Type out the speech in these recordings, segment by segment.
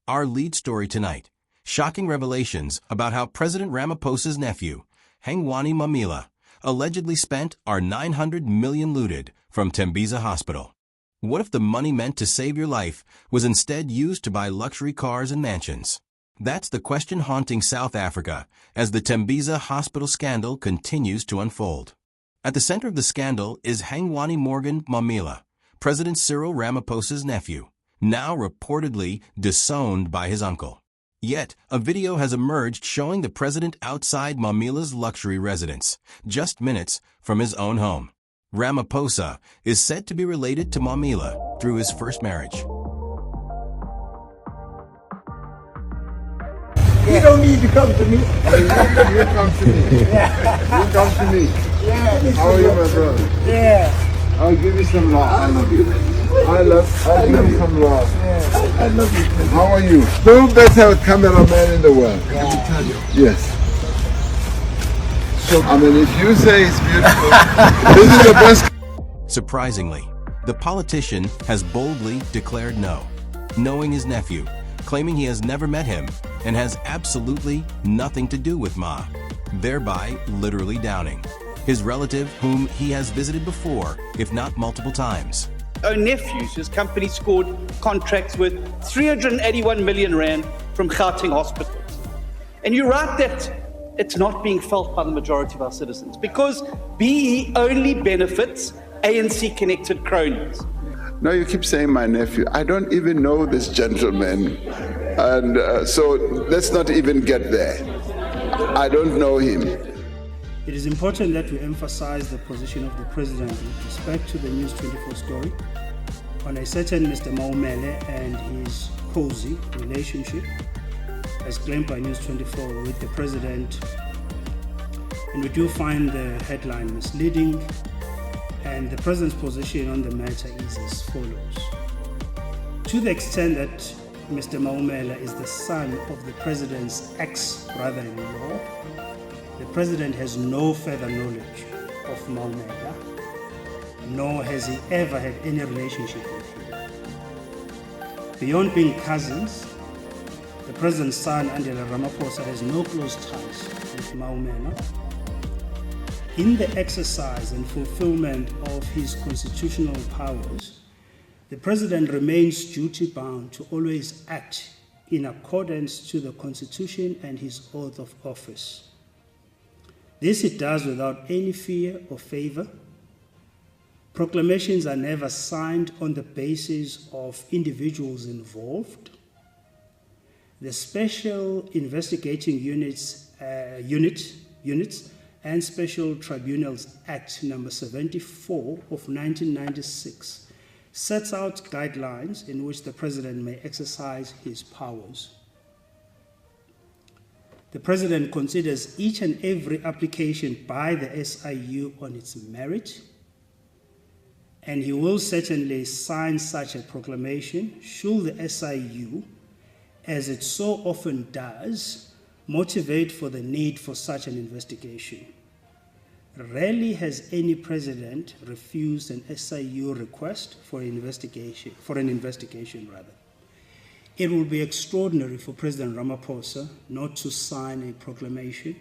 Our lead story tonight: shocking revelations about how President Ramaphosa's nephew, Hangwani Maumela, allegedly spent our 900 million looted from Tembisa Hospital. What if the money meant to save your life was instead used to buy luxury cars and mansions? That's the question haunting South Africa as the Tembisa Hospital scandal continues to unfold. At the center of the scandal is Hangwani Morgan Maumela, President Cyril Ramaphosa's nephew, now reportedly disowned by his uncle. Yet, a video has emerged showing the president outside Maumela's luxury residence, just minutes from his own home. Ramaphosa is said to be related to Maumela through his first marriage. You don't need to come to me. You come to me. You come to me. Yeah. How are you, my brother? Yeah. I'll give you some love. I love you. I'll give you some love. Yeah. I love you. How are you? No better cameraman in the world. Let me tell you. Yes. So, I mean, if you say it's beautiful, this is the best. Surprisingly, the politician has boldly declared no, knowing his nephew, claiming he has never met him and has absolutely nothing to do with Ma, thereby literally downing his relative whom he has visited before, if not multiple times. Our nephews, his company scored contracts worth 381 million rand from Gauteng hospitals. And you write that it's not being felt by the majority of our citizens because BE only benefits ANC-connected cronies. No, you keep saying my nephew. I don't even know this gentleman. And so let's not even get there. I don't know him. It is important that we emphasize the position of the president with respect to the News 24 story on a certain Mr. Maumela and his cozy relationship, as claimed by News 24 with the president. And we do find the headline misleading, and the president's position on the matter is as follows. To the extent that Mr. Maumela is the son of the president's ex-brother-in-law, the president has no further knowledge of Maumela, nor has he ever had any relationship with him. Beyond being cousins, the president's son, Andela Ramaphosa, has no close ties with Maumela. In the exercise and fulfillment of his constitutional powers, the president remains duty-bound to always act in accordance to the Constitution and his oath of office. This he does without any fear or favor. Proclamations are never signed on the basis of individuals involved. The Special Investigating Units and Special Tribunals Act No. 74 of 1996 sets out guidelines in which the president may exercise his powers. The president considers each and every application by the SIU on its merit, and he will certainly sign such a proclamation should the SIU, as it so often does, motivate for the need for such an investigation. Rarely has any president refused an SIU request for an investigation. It will be extraordinary for President Ramaphosa not to sign a proclamation.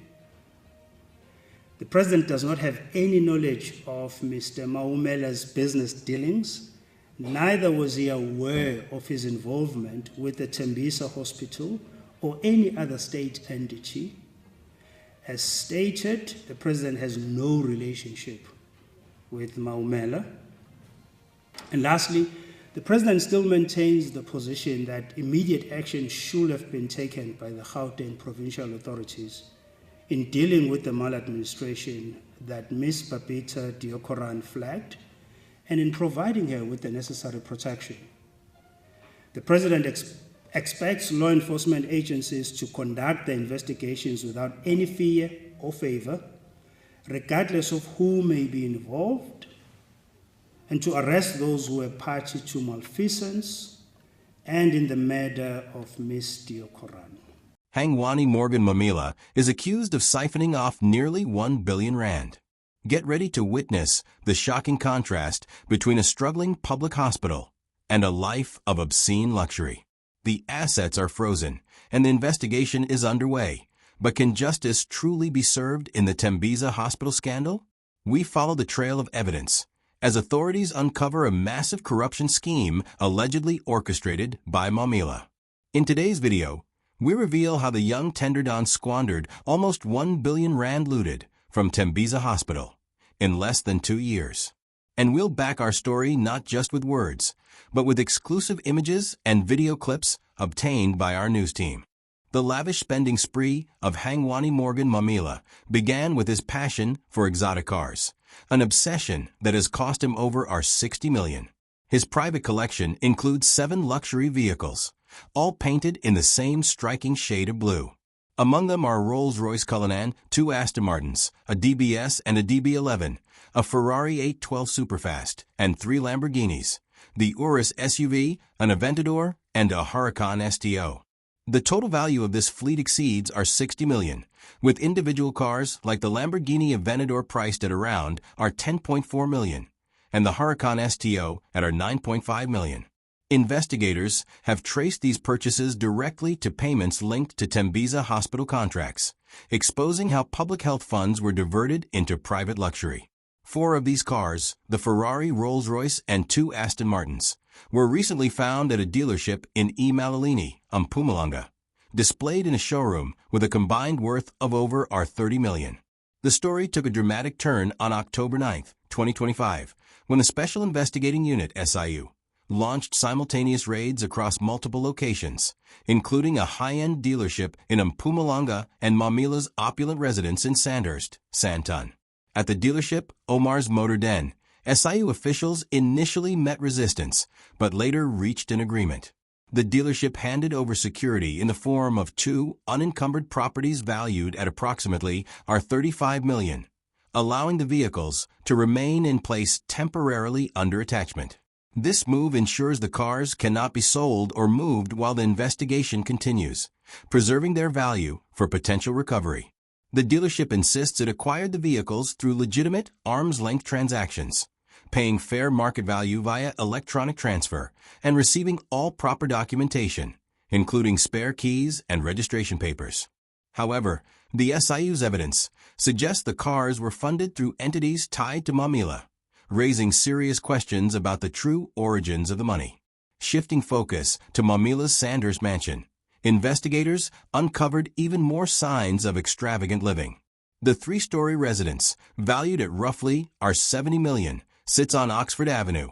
The president does not have any knowledge of Mr. Maumela's business dealings. Neither was he aware of his involvement with the Tembisa Hospital or any other state entity. As stated, the president has no relationship with Maumela. And lastly, the president still maintains the position that immediate action should have been taken by the Gauteng provincial authorities in dealing with the maladministration that Ms. Babita Deokaran flagged and in providing her with the necessary protection. The president expects law enforcement agencies to conduct the investigations without any fear or favor, regardless of who may be involved, and to arrest those who were party to malfeasance and in the murder of Ms. Deokaran. Hangwani Morgan Maumela is accused of siphoning off nearly 1 billion rand. Get ready to witness the shocking contrast between a struggling public hospital and a life of obscene luxury. The assets are frozen, and the investigation is underway. But can justice truly be served in the Tembisa Hospital scandal? We follow the trail of evidence as authorities uncover a massive corruption scheme allegedly orchestrated by Maumela. In today's video, we reveal how the young Tender squandered almost 1 billion rand looted from Tembisa Hospital in less than 2 years. And we'll back our story not just with words, but with exclusive images and video clips obtained by our news team. The lavish spending spree of Hangwani Morgan Maumela began with his passion for exotic cars, an obsession that has cost him over 60 million. His private collection includes 7 luxury vehicles, all painted in the same striking shade of blue. Among them are Rolls-Royce Cullinan, 2 Aston Martins, a DBS and a DB11, a Ferrari 812 Superfast, and 3 Lamborghinis, the Urus SUV, an Aventador, and a Huracan STO. The total value of this fleet exceeds 60 million, with individual cars like the Lamborghini Aventador priced at around 10.4 million, and the Huracan STO at 9.5 million. Investigators have traced these purchases directly to payments linked to Tembisa Hospital contracts, exposing how public health funds were diverted into private luxury. 4 of these cars, the Ferrari, Rolls-Royce, and 2 Aston Martins, were recently found at a dealership in Emalini, Mpumalanga, displayed in a showroom with a combined worth of over 30 million. The story took a dramatic turn on October 9, 2025, when the Special Investigating Unit SIU launched simultaneous raids across multiple locations, including a high-end dealership in Mpumalanga and Maumela's opulent residence in Sandhurst, Sandton. At the dealership, Omar's Motor Den, SIU officials initially met resistance, but later reached an agreement. The dealership handed over security in the form of 2 unencumbered properties valued at approximately 35 million, allowing the vehicles to remain in place temporarily under attachment. This move ensures the cars cannot be sold or moved while the investigation continues, preserving their value for potential recovery. The dealership insists it acquired the vehicles through legitimate arm's-length transactions, paying fair market value via electronic transfer and receiving all proper documentation, including spare keys and registration papers. However, the SIU's evidence suggests the cars were funded through entities tied to Maumela, raising serious questions about the true origins of the money. Shifting focus to Maumela's Sandhurst mansion, investigators uncovered even more signs of extravagant living. The 3-story residence, valued at roughly 70 million, sits on Oxford Avenue,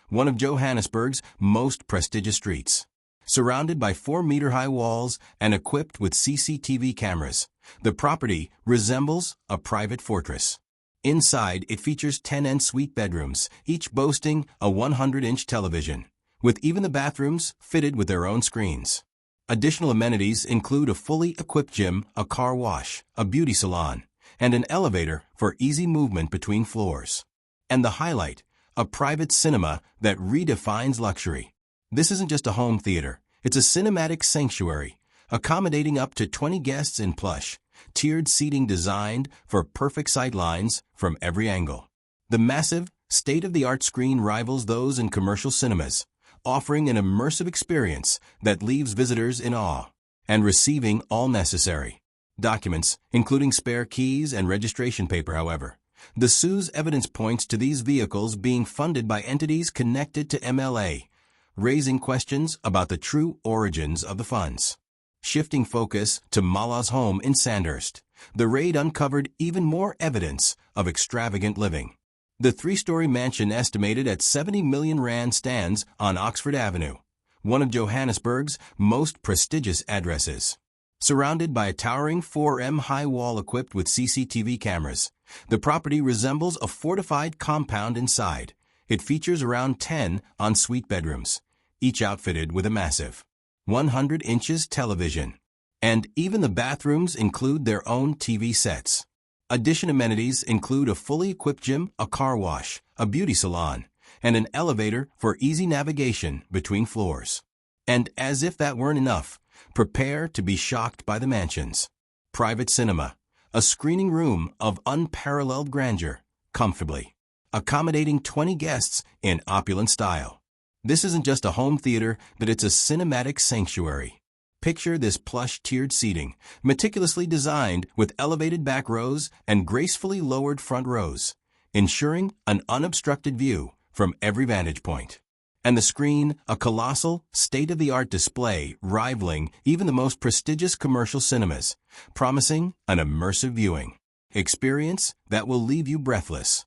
one of Johannesburg's most prestigious streets. Surrounded by 4-meter-high walls and equipped with CCTV cameras, the property resembles a private fortress. Inside, it features 10 en-suite bedrooms, each boasting a 100-inch television, with even the bathrooms fitted with their own screens. Additional amenities include a fully equipped gym, a car wash, a beauty salon, and an elevator for easy movement between floors. And the highlight, a private cinema that redefines luxury. This isn't just a home theater, it's a cinematic sanctuary, accommodating up to 20 guests in plush, tiered seating designed for perfect sight lines from every angle. The massive, state-of-the-art screen rivals those in commercial cinemas, offering an immersive experience that leaves visitors in awe, and receiving all necessary documents, including spare keys and registration paper. However, the SIU's evidence points to these vehicles being funded by entities connected to MLA, raising questions about the true origins of the funds. Shifting focus to Mala's home in Sandhurst, the raid uncovered even more evidence of extravagant living. The 3-story mansion, estimated at 70 million rand, stands on Oxford Avenue, one of Johannesburg's most prestigious addresses. Surrounded by a towering 4M high wall equipped with CCTV cameras, the property resembles a fortified compound inside. It features around 10 en-suite bedrooms, each outfitted with a massive 100 inches television. And even the bathrooms include their own TV sets. Additional amenities include a fully equipped gym, a car wash, a beauty salon, and an elevator for easy navigation between floors. And as if that weren't enough, prepare to be shocked by the mansion's private cinema, a screening room of unparalleled grandeur, comfortably accommodating 20 guests in opulent style. This isn't just a home theater, but it's a cinematic sanctuary. Picture this plush tiered seating, meticulously designed with elevated back rows and gracefully lowered front rows, ensuring an unobstructed view from every vantage point. And the screen, a colossal, state-of-the-art display rivaling even the most prestigious commercial cinemas, promising an immersive viewing experience that will leave you breathless.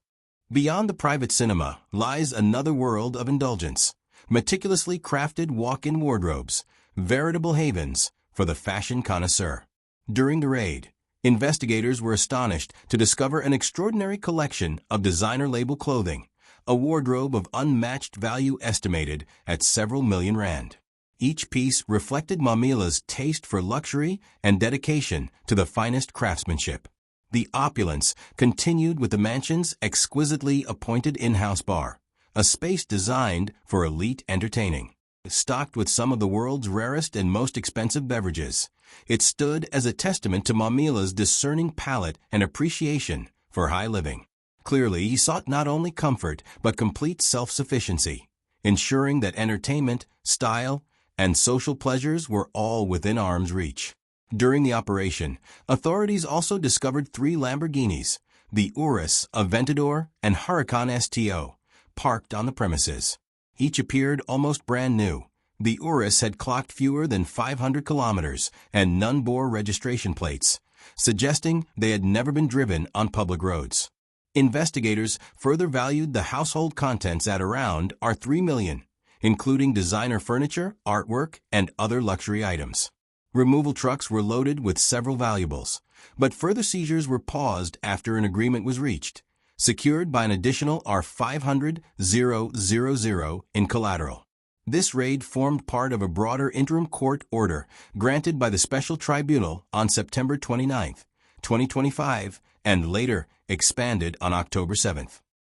Beyond the private cinema lies another world of indulgence, meticulously crafted walk-in wardrobes, veritable havens for the fashion connoisseur. During the raid, investigators were astonished to discover an extraordinary collection of designer-label clothing, a wardrobe of unmatched value estimated at several million rand. Each piece reflected Maumela's taste for luxury and dedication to the finest craftsmanship. The opulence continued with the mansion's exquisitely appointed in-house bar, a space designed for elite entertaining. Stocked with some of the world's rarest and most expensive beverages, it stood as a testament to Maumela's discerning palate and appreciation for high living. Clearly, he sought not only comfort, but complete self-sufficiency, ensuring that entertainment, style, and social pleasures were all within arm's reach. During the operation, authorities also discovered 3 Lamborghinis, the Urus, Aventador, and Huracan STO, parked on the premises. Each appeared almost brand new. The Urus had clocked fewer than 500 kilometers and none bore registration plates, suggesting they had never been driven on public roads. Investigators further valued the household contents at around $3 million, including designer furniture, artwork, and other luxury items. Removal trucks were loaded with several valuables, but further seizures were paused after an agreement was reached, secured by an additional $500,000 in collateral. This raid formed part of a broader interim court order granted by the Special Tribunal on September 29, 2025, and later expanded on October 7.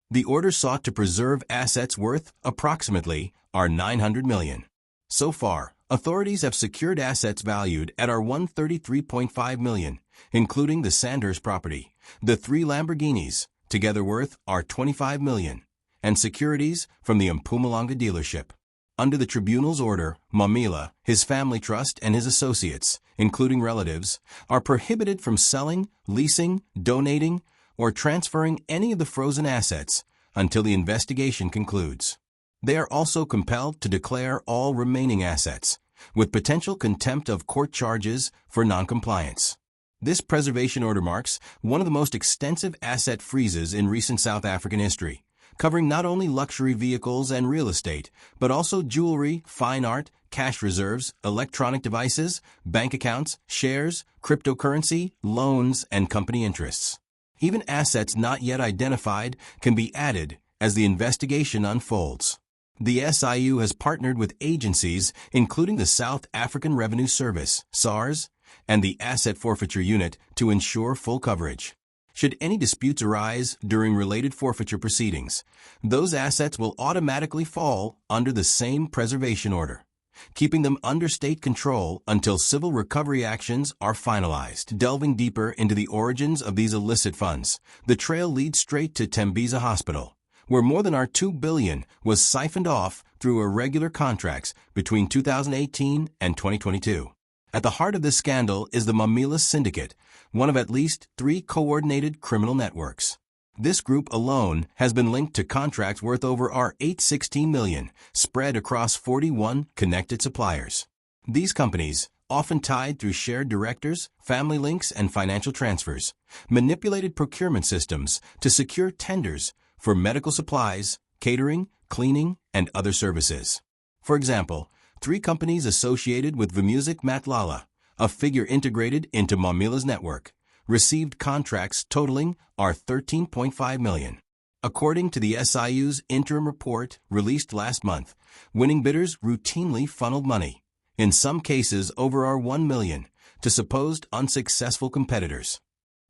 The order sought to preserve assets worth approximately $900 million. So far, authorities have secured assets valued at $133.5 million, including the Sandhurst property, the 3 Lamborghinis, together worth $25 million, and securities from the Mpumalanga dealership. Under the tribunal's order, Maumela, his family trust, and his associates, including relatives, are prohibited from selling, leasing, donating, or transferring any of the frozen assets until the investigation concludes. They are also compelled to declare all remaining assets, with potential contempt of court charges for noncompliance. This preservation order marks one of the most extensive asset freezes in recent South African history, covering not only luxury vehicles and real estate, but also jewelry, fine art, cash reserves, electronic devices, bank accounts, shares, cryptocurrency, loans, and company interests. Even assets not yet identified can be added as the investigation unfolds. The SIU has partnered with agencies including the South African Revenue Service, SARS, and the Asset Forfeiture Unit to ensure full coverage. Should any disputes arise during related forfeiture proceedings, those assets will automatically fall under the same preservation order, keeping them under state control until civil recovery actions are finalized. Delving deeper into the origins of these illicit funds, the trail leads straight to Tembisa Hospital, where more than $2 billion was siphoned off through irregular contracts between 2018 and 2022. At the heart of this scandal is the Maumela Syndicate, one of at least 3 coordinated criminal networks. This group alone has been linked to contracts worth over $816 million, spread across 41 connected suppliers. These companies, often tied through shared directors, family links, and financial transfers, manipulated procurement systems to secure tenders for medical supplies, catering, cleaning, and other services. For example, 3 companies associated with Vmusic Matlala, a figure integrated into Maumela's network, received contracts totaling $13.5 million. According to the SIU's interim report released last month, winning bidders routinely funneled money, in some cases over $1 million, to supposed unsuccessful competitors.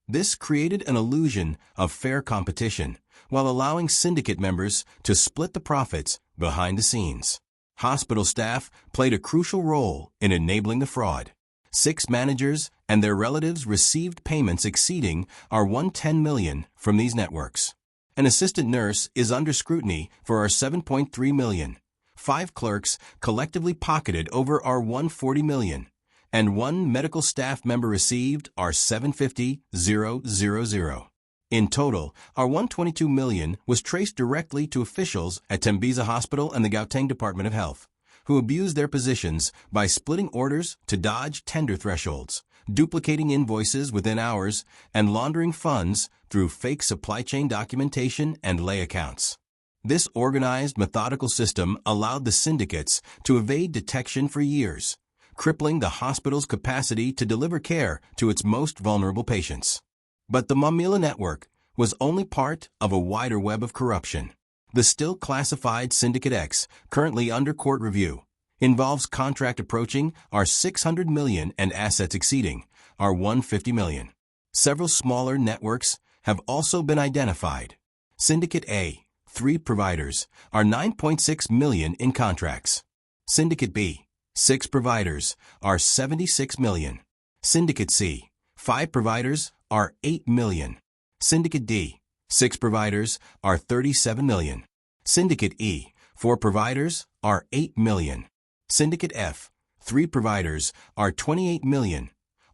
This created an illusion of fair competition, while allowing syndicate members to split the profits behind the scenes. Hospital staff played a crucial role in enabling the fraud. 6 managers and their relatives received payments exceeding $110 million from these networks. An assistant nurse is under scrutiny for $7.3 million. 5 clerks collectively pocketed over our $140 million, and 1 medical staff member received our $750,000. In total, our $122 million was traced directly to officials at Tembisa Hospital and the Gauteng Department of Health, who abused their positions by splitting orders to dodge tender thresholds, duplicating invoices within hours, and laundering funds through fake supply chain documentation and lay accounts. This organized, methodical system allowed the syndicates to evade detection for years, crippling the hospital's capacity to deliver care to its most vulnerable patients. But the Maumela network was only part of a wider web of corruption. The still classified Syndicate X, currently under court review, involves contract approaching our $600 million and assets exceeding our $150 million. Several smaller networks have also been identified. Syndicate A, 3 providers, are $9.6 million in contracts. Syndicate B, 6 providers, are $76 million. Syndicate C, 5 providers, are $8 million. Syndicate D, 6 providers, are $37 million. Syndicate E, 4 providers, are $8 million. Syndicate F, 3 providers, are $28 million,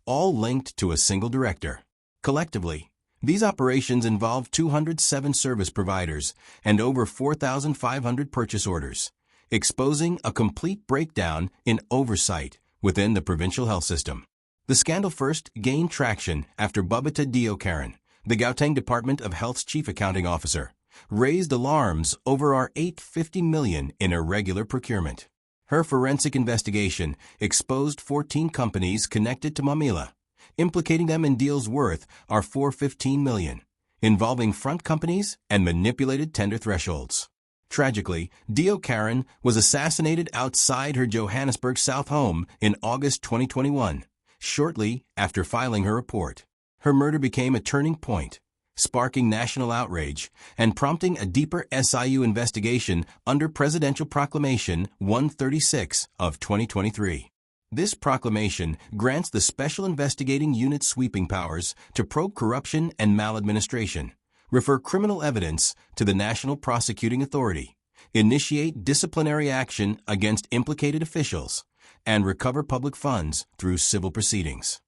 all linked to a single director. Collectively, these operations involve 207 service providers and over 4,500 purchase orders, exposing a complete breakdown in oversight within the provincial health system. The scandal first gained traction after Babita Deokaran, the Gauteng Department of Health's chief accounting officer, raised alarms over our $850 million in irregular procurement. Her forensic investigation exposed 14 companies connected to Maumela, implicating them in deals worth our $415 million, involving front companies and manipulated tender thresholds. Tragically, Deokaran was assassinated outside her Johannesburg South home in August 2021, shortly after filing her report. Her murder became a turning point, sparking national outrage and prompting a deeper SIU investigation under Presidential Proclamation 136 of 2023. This proclamation grants the Special Investigating Unit sweeping powers to probe corruption and maladministration, refer criminal evidence to the National Prosecuting Authority, initiate disciplinary action against implicated officials, and recover public funds through civil proceedings.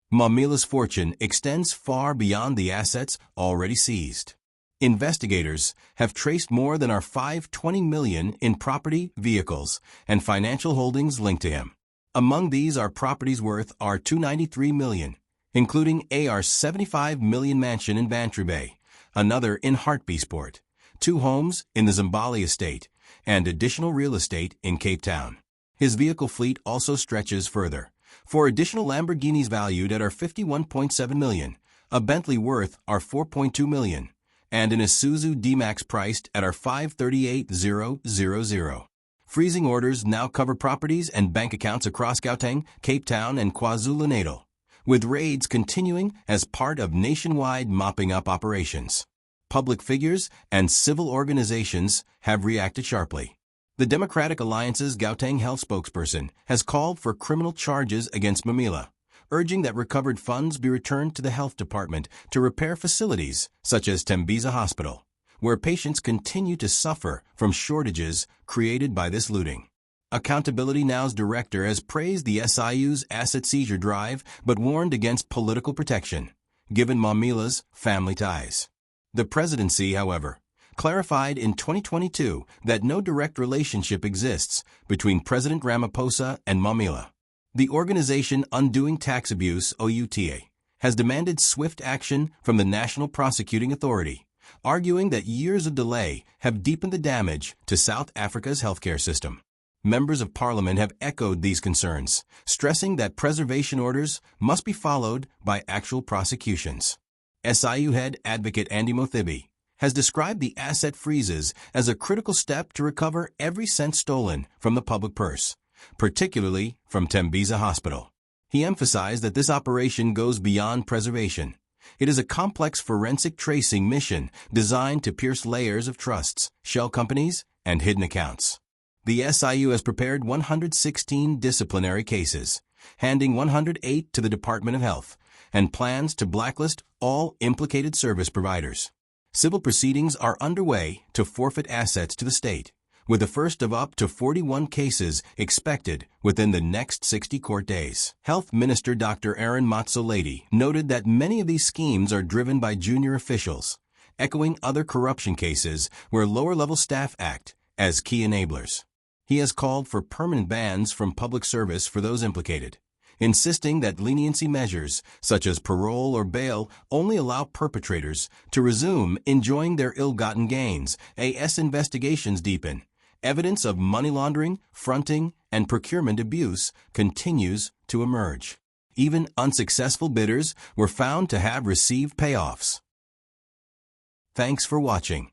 Maumela's fortune extends far beyond the assets already seized. Investigators have traced more than our $520 million in property, vehicles, and financial holdings linked to him. Among these are properties worth our $293 million, including AR $75 million mansion in Bantry Bay, another in Hartbeespoort, 2 homes in the Zimbali estate, and additional real estate in Cape Town. His vehicle fleet also stretches further, for additional Lamborghinis valued at our $51.7 million, a Bentley worth our $4.2 million, and an Isuzu D-Max priced at our $538,000. Freezing orders now cover properties and bank accounts across Gauteng, Cape Town, and KwaZulu-Natal, with raids continuing as part of nationwide mopping-up operations. Public figures and civil organizations have reacted sharply. The Democratic Alliance's Gauteng Health spokesperson has called for criminal charges against Maumela, urging that recovered funds be returned to the health department to repair facilities such as Tembisa Hospital, where patients continue to suffer from shortages created by this looting. Accountability Now's director has praised the SIU's asset seizure drive but warned against political protection, given Maumela's family ties. The presidency, however, clarified in 2022 that no direct relationship exists between President Ramaphosa and Maumela. The organization Undoing Tax Abuse, OUTA, has demanded swift action from the National Prosecuting Authority, arguing that years of delay have deepened the damage to South Africa's healthcare system. Members of Parliament have echoed these concerns, stressing that preservation orders must be followed by actual prosecutions. SIU head advocate Andy Mothibi has described the asset freezes as a critical step to recover every cent stolen from the public purse, particularly from Tembisa Hospital. He emphasized that this operation goes beyond preservation. It is a complex forensic tracing mission designed to pierce layers of trusts, shell companies, and hidden accounts. The SIU has prepared 116 disciplinary cases, handing 108 to the Department of Health, and plans to blacklist all implicated service providers. Civil proceedings are underway to forfeit assets to the state, with the first of up to 41 cases expected within the next 60 court days. Health Minister Dr. Aaron Motsoaledi noted that many of these schemes are driven by junior officials, echoing other corruption cases where lower-level staff act as key enablers. He has called for permanent bans from public service for those implicated, insisting that leniency measures, such as parole or bail, only allow perpetrators to resume enjoying their ill-gotten gains as investigations deepen. Evidence of money laundering, fronting, and procurement abuse continues to emerge. Even unsuccessful bidders were found to have received payoffs. Thanks for watching.